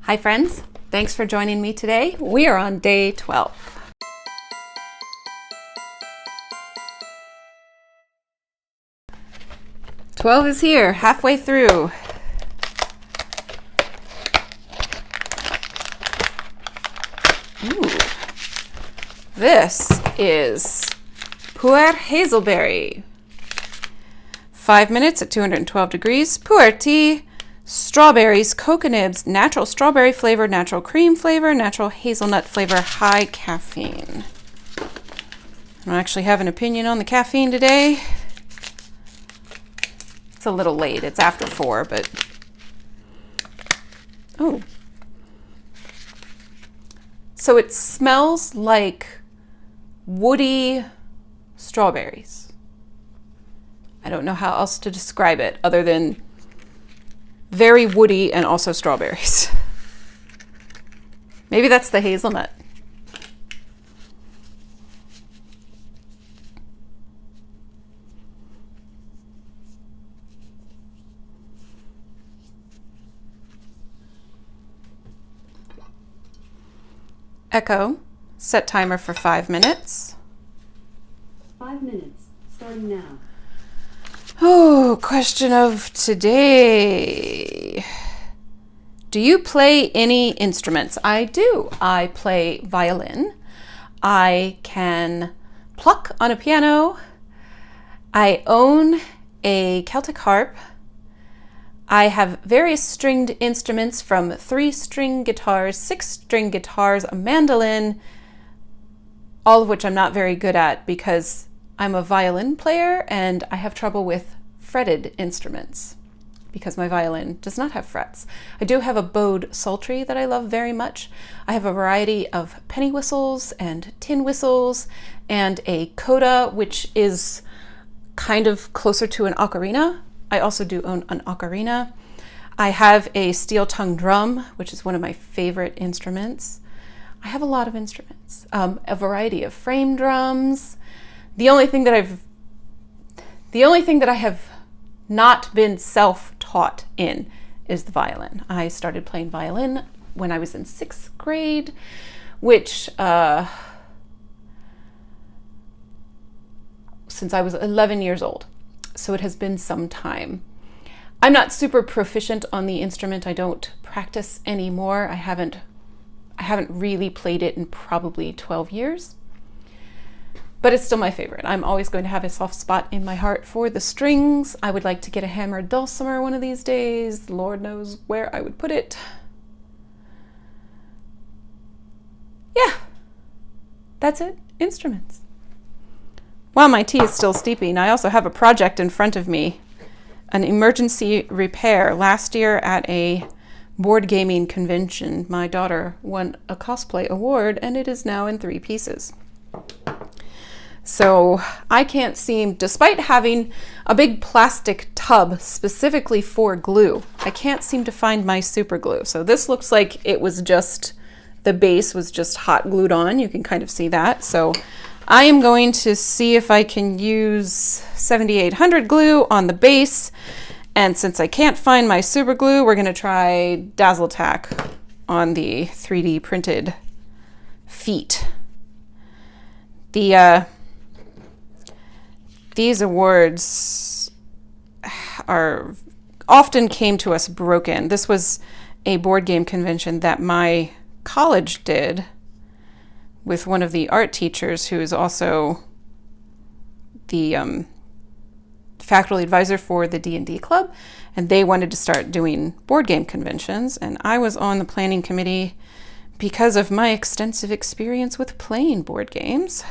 Hi friends, thanks for joining me today. We are on day 12. '12 is here, halfway through. Ooh. This is Puer Hazelberry. 5 minutes at 212 degrees. Puer tea, strawberries, cocoa nibs, natural strawberry flavor, natural cream flavor, natural hazelnut flavor, high caffeine. I don't actually have an opinion on the caffeine today. It's a little late. It's after 4, but... Oh. So it smells like woody strawberries. I don't know how else to describe it other than very woody and also strawberries. Maybe that's the hazelnut. Echo, set timer for 5 minutes. 5 minutes, starting now. Oh, question of today. Do you play any instruments? I do. I play violin. I can pluck on a piano. I own a Celtic harp. I have various stringed instruments from 3-string guitars, 6-string guitars, a mandolin, all of which I'm not very good at because I'm a violin player and I have trouble with fretted instruments because my violin does not have frets. I do have a bowed psaltery that I love very much. I have a variety of penny whistles and tin whistles and a coda, which is kind of closer to an ocarina. I also do own an ocarina. I have a steel tongue drum, which is one of my favorite instruments. I have a lot of instruments, a variety of frame drums. The only thing that I have not been self-taught in is the violin. I started playing violin when I was in 6th grade, which since I was 11 years old. So it has been some time. I'm not super proficient on the instrument. I don't practice anymore. I haven't really played it in probably 12 years. But it's still my favorite. I'm always going to have a soft spot in my heart for the strings. I would like to get a hammered dulcimer one of these days. Lord knows where I would put it. Yeah, that's it. Instruments. While my tea is still steeping, I also have a project in front of me, an emergency repair. Last year at a board gaming convention, my daughter won a cosplay award and it is now in 3 pieces. So I can't seem, despite having a big plastic tub specifically for glue, I can't seem to find my super glue. So this looks like it was just, the base was just hot glued on. You can kind of see that. So I am going to see if I can use 7800 glue on the base. And since I can't find my super glue, we're going to try Dazzle Tack on the 3D printed feet. These awards often came to us broken. This was a board game convention that my college did with one of the art teachers who is also the faculty advisor for the D&D club, and they wanted to start doing board game conventions, and I was on the planning committee because of my extensive experience with playing board games.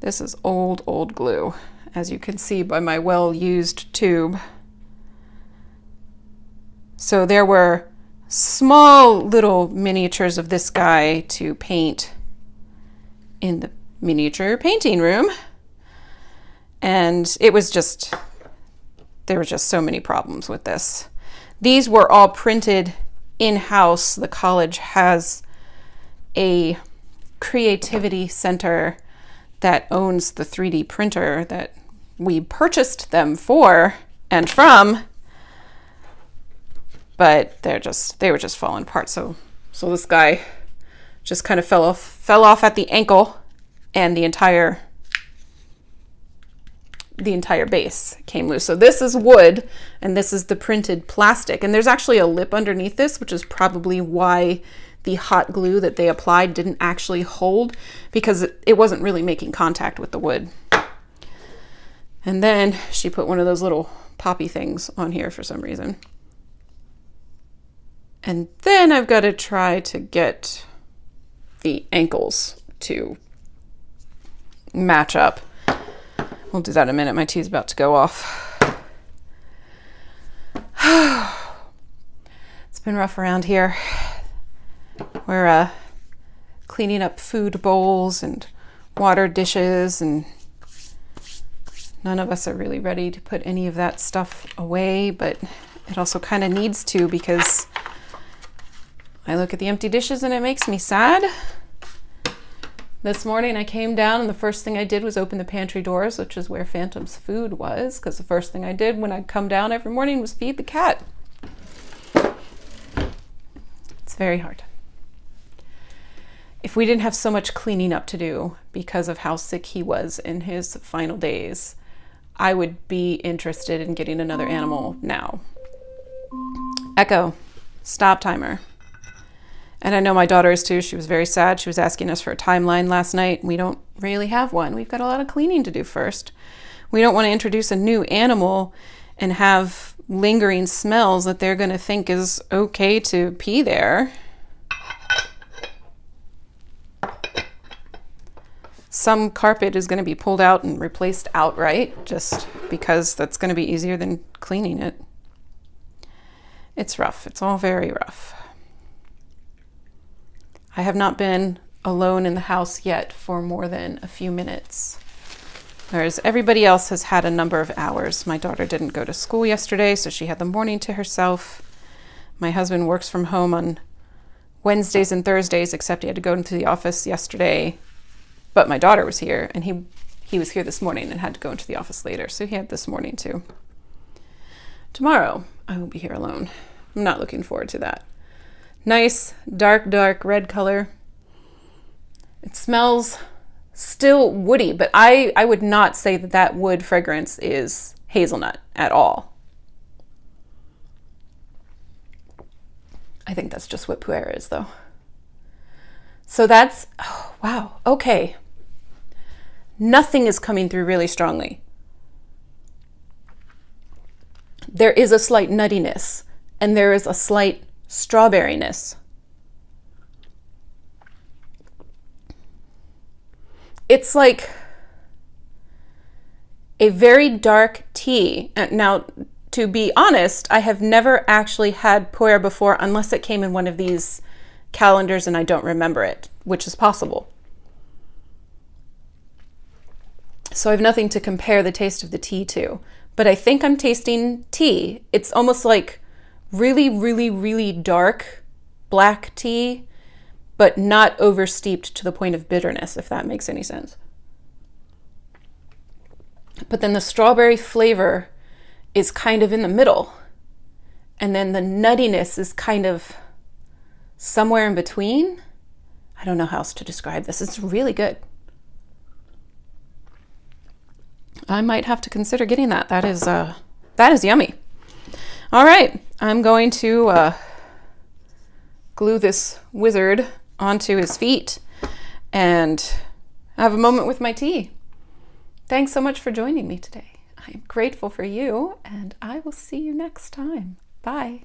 This is old glue, as you can see by my well-used tube. So there were small little miniatures of this guy to paint in the miniature painting room. And it was just, there were just so many problems with this. These were all printed in-house. The college has a creativity center that owns the 3D printer that we purchased them for and from. but they were just falling apart. So this guy just kind of fell off at the ankle, and the entire base came loose. So this is wood, and this is the printed plastic. And there's actually a lip underneath this, which is probably why the hot glue that they applied didn't actually hold, because it wasn't really making contact with the wood. And then she put one of those little poppy things on here for some reason. And then I've got to try to get the ankles to match up. We'll do that in a minute. My tea's about to go off. It's been rough around here. We're cleaning up food bowls and water dishes, and none of us are really ready to put any of that stuff away, but it also kind of needs to, because I look at the empty dishes and it makes me sad. This morning I came down and the first thing I did was open the pantry doors, which is where Phantom's food was, because the first thing I did when I'd come down every morning was feed the cat. It's very hard. If we didn't have so much cleaning up to do because of how sick he was in his final days, I would be interested in getting another animal now. Echo, stop timer. And I know my daughter is too. She was very sad. She was asking us for a timeline last night. We don't really have one. We've got a lot of cleaning to do first. We don't want to introduce a new animal and have lingering smells that they're going to think is okay to pee there. Some carpet is going to be pulled out and replaced outright, just because that's going to be easier than cleaning it. It's rough. It's all very rough. I have not been alone in the house yet for more than a few minutes, whereas everybody else has had a number of hours. My daughter didn't go to school yesterday, so she had the morning to herself. My husband works from home on Wednesdays and Thursdays, except he had to go into the office yesterday. But my daughter was here, and he was here this morning and had to go into the office later, so he had this morning too. Tomorrow, I will be here alone. I'm not looking forward to that. Nice, dark red color. It smells still woody, but I would not say that wood fragrance is hazelnut at all. I think that's just what puer is, though. So that's, oh, wow, okay. Nothing is coming through really strongly. There is a slight nuttiness, and there is a slight strawberryness. It's like a very dark tea. Now, to be honest, I have never actually had puer before unless it came in one of these calendars and I don't remember it, which is possible. So I have nothing to compare the taste of the tea to, but I think I'm tasting tea. It's almost like really, really, really dark black tea, but not oversteeped to the point of bitterness, if that makes any sense. But then the strawberry flavor is kind of in the middle, and then the nuttiness is kind of somewhere in between. I don't know how else to describe this. It's really good. I might have to consider getting that. That is yummy. All right, I'm going to glue this wizard onto his feet and have a moment with my tea. Thanks so much for joining me today. I'm grateful for you, and I will see you next time. Bye.